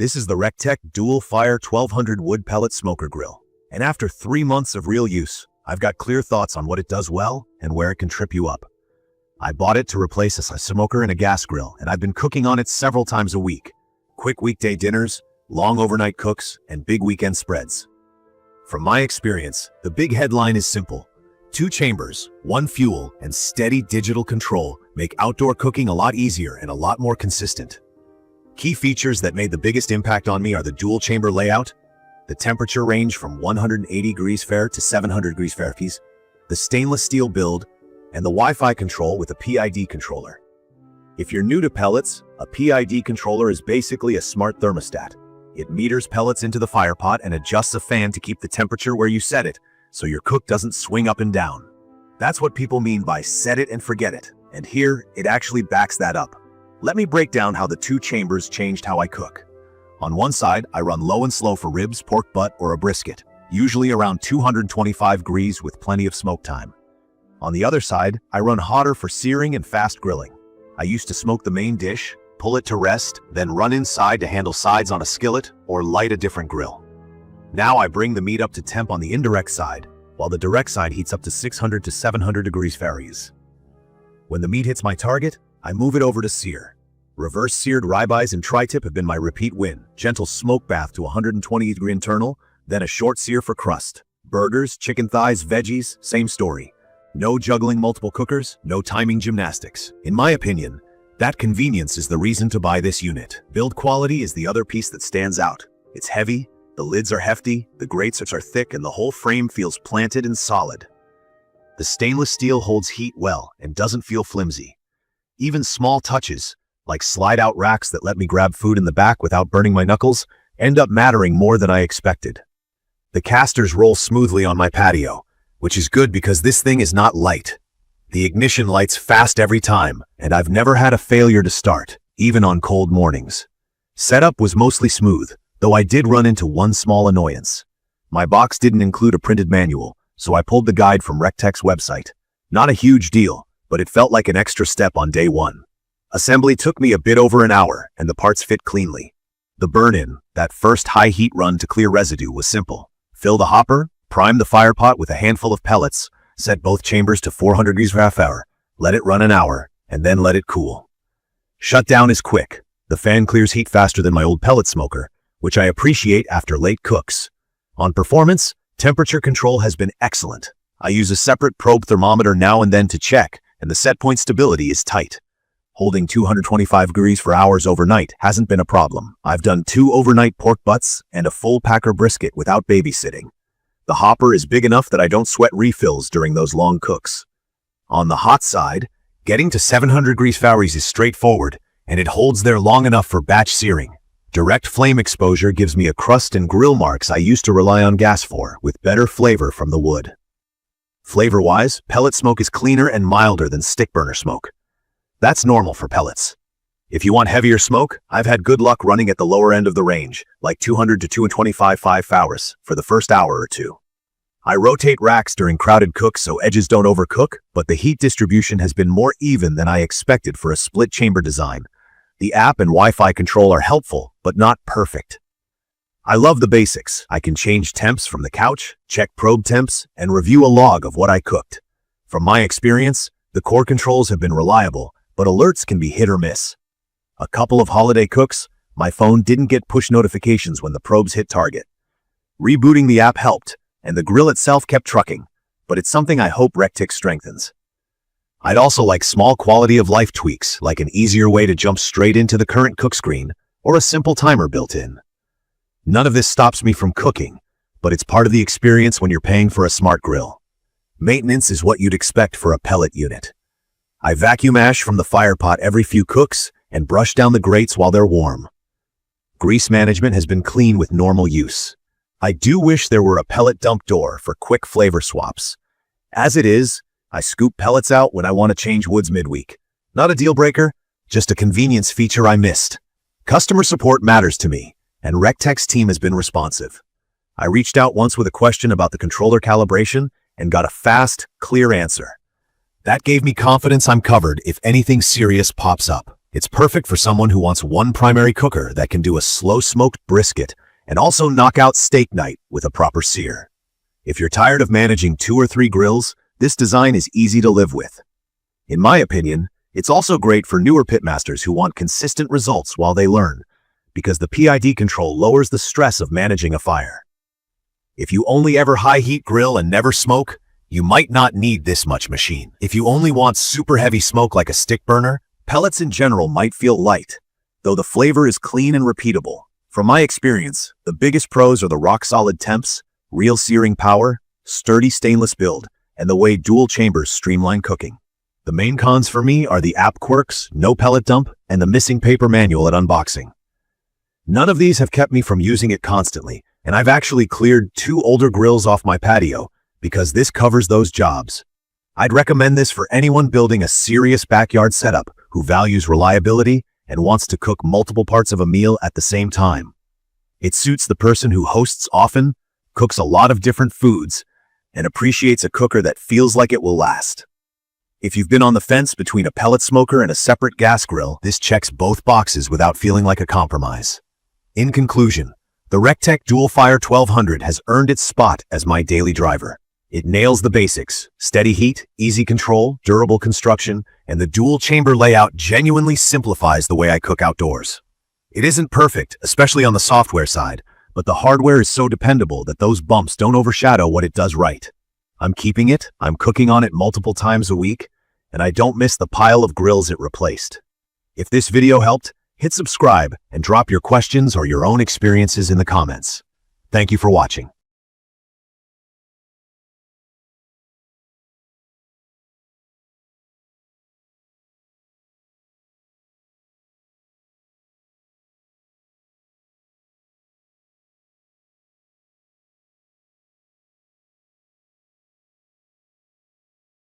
This is the Recteq DualFire 1200 wood pellet smoker grill. And after 3 months of real use, I've got clear thoughts on what it does well and where it can trip you up. I bought it to replace a smoker and a gas grill, and I've been cooking on it several times a week. Quick weekday dinners, long overnight cooks, and big weekend spreads. From my experience, the big headline is simple. 2 chambers, 1 fuel, and steady digital control make outdoor cooking a lot easier and a lot more consistent. Key features that made the biggest impact on me are the dual chamber layout, the temperature range from 180 degrees Fahrenheit to 700 degrees Fahrenheit, the stainless steel build, and the Wi-Fi control with a PID controller. If you're new to pellets, a PID controller is basically a smart thermostat. It meters pellets into the fire pot and adjusts a fan to keep the temperature where you set it, so your cook doesn't swing up and down. That's what people mean by set it and forget it, and here it actually backs that up. Let me break down how the 2 chambers changed how I cook. On one side, I run low and slow for ribs, pork butt, or a brisket, usually around 225 degrees with plenty of smoke time. On the other side, I run hotter for searing and fast grilling. I used to smoke the main dish, pull it to rest, then run inside to handle sides on a skillet or light a different grill. Now I bring the meat up to temp on the indirect side, while the direct side heats up to 600 to 700 degrees Fahrenheit. When the meat hits my target, I move it over to sear. Reverse seared ribeyes and tri-tip have been my repeat win. Gentle smoke bath to 120 degree internal, then a short sear for crust. Burgers, chicken thighs, veggies, same story. No juggling multiple cookers, no timing gymnastics. In my opinion, that convenience is the reason to buy this unit. Build quality is the other piece that stands out. It's heavy, the lids are hefty, the grates are thick, and the whole frame feels planted and solid. The stainless steel holds heat well and doesn't feel flimsy. Even small touches, like slide-out racks that let me grab food in the back without burning my knuckles, end up mattering more than I expected. The casters roll smoothly on my patio, which is good because this thing is not light. The ignition lights fast every time, and I've never had a failure to start, even on cold mornings. Setup was mostly smooth, though I did run into one small annoyance. My box didn't include a printed manual, so I pulled the guide from Recteq's website. Not a huge deal, but it felt like an extra step on day one. Assembly took me a bit over an hour, and the parts fit cleanly. The burn-in, that first high heat run to clear residue, was simple. Fill the hopper, prime the fire pot with a handful of pellets, set both chambers to 400 degrees Fahrenheit, let it run an hour, and then let it cool. Shutdown is quick. The fan clears heat faster than my old pellet smoker, which I appreciate after late cooks. On performance, temperature control has been excellent. I use a separate probe thermometer now and then to check, and the set point stability is tight. Holding 225 degrees for hours overnight hasn't been a problem. I've done 2 overnight pork butts and a full packer brisket without babysitting. The hopper is big enough that I don't sweat refills during those long cooks. On the hot side, getting to 700 degrees Fahrenheit is straightforward, and it holds there long enough for batch searing. Direct flame exposure gives me a crust and grill marks I used to rely on gas for, with better flavor from the wood. Flavor-wise, pellet smoke is cleaner and milder than stick burner smoke. That's normal for pellets. If you want heavier smoke, I've had good luck running at the lower end of the range, like 200 to 225 Fahrenheit for the first hour or 2. I rotate racks during crowded cooks so edges don't overcook, but the heat distribution has been more even than I expected for a split chamber design. The app and Wi-Fi control are helpful, but not perfect. I love the basics. I can change temps from the couch, check probe temps, and review a log of what I cooked. From my experience, the core controls have been reliable, but alerts can be hit or miss. A couple of holiday cooks, my phone didn't get push notifications when the probes hit target. Rebooting the app helped, and the grill itself kept trucking, but it's something I hope Recteq strengthens. I'd also like small quality of life tweaks, like an easier way to jump straight into the current cook screen, or a simple timer built in. None of this stops me from cooking, but it's part of the experience when you're paying for a smart grill. Maintenance is what you'd expect for a pellet unit. I vacuum ash from the fire pot every few cooks and brush down the grates while they're warm. Grease management has been clean with normal use. I do wish there were a pellet dump door for quick flavor swaps. As it is, I scoop pellets out when I want to change woods midweek. Not a deal breaker, just a convenience feature I missed. Customer support matters to me, and Recteq's team has been responsive. I reached out once with a question about the controller calibration and got a fast, clear answer. That gave me confidence I'm covered if anything serious pops up. It's perfect for someone who wants one primary cooker that can do a slow-smoked brisket and also knock out steak night with a proper sear. If you're tired of managing 2 or 3 grills, this design is easy to live with. In my opinion, it's also great for newer pitmasters who want consistent results while they learn, because the PID control lowers the stress of managing a fire. If you only ever high-heat grill and never smoke, you might not need this much machine. If you only want super heavy smoke like a stick burner, pellets in general might feel light, though the flavor is clean and repeatable. From my experience, the biggest pros are the rock-solid temps, real searing power, sturdy stainless build, and the way dual chambers streamline cooking. The main cons for me are the app quirks, no pellet dump, and the missing paper manual at unboxing. None of these have kept me from using it constantly, and I've actually cleared 2 older grills off my patio because this covers those jobs. I'd recommend this for anyone building a serious backyard setup who values reliability and wants to cook multiple parts of a meal at the same time. It suits the person who hosts often, cooks a lot of different foods, and appreciates a cooker that feels like it will last. If you've been on the fence between a pellet smoker and a separate gas grill, this checks both boxes without feeling like a compromise. In conclusion, the Recteq DualFire 1200 has earned its spot as my daily driver. It nails the basics: steady heat, easy control, durable construction, and the dual chamber layout genuinely simplifies the way I cook outdoors. It isn't perfect, especially on the software side, but the hardware is so dependable that those bumps don't overshadow what it does right. I'm keeping it, I'm cooking on it multiple times a week, and I don't miss the pile of grills it replaced. If this video helped, hit subscribe and drop your questions or your own experiences in the comments. Thank you for watching.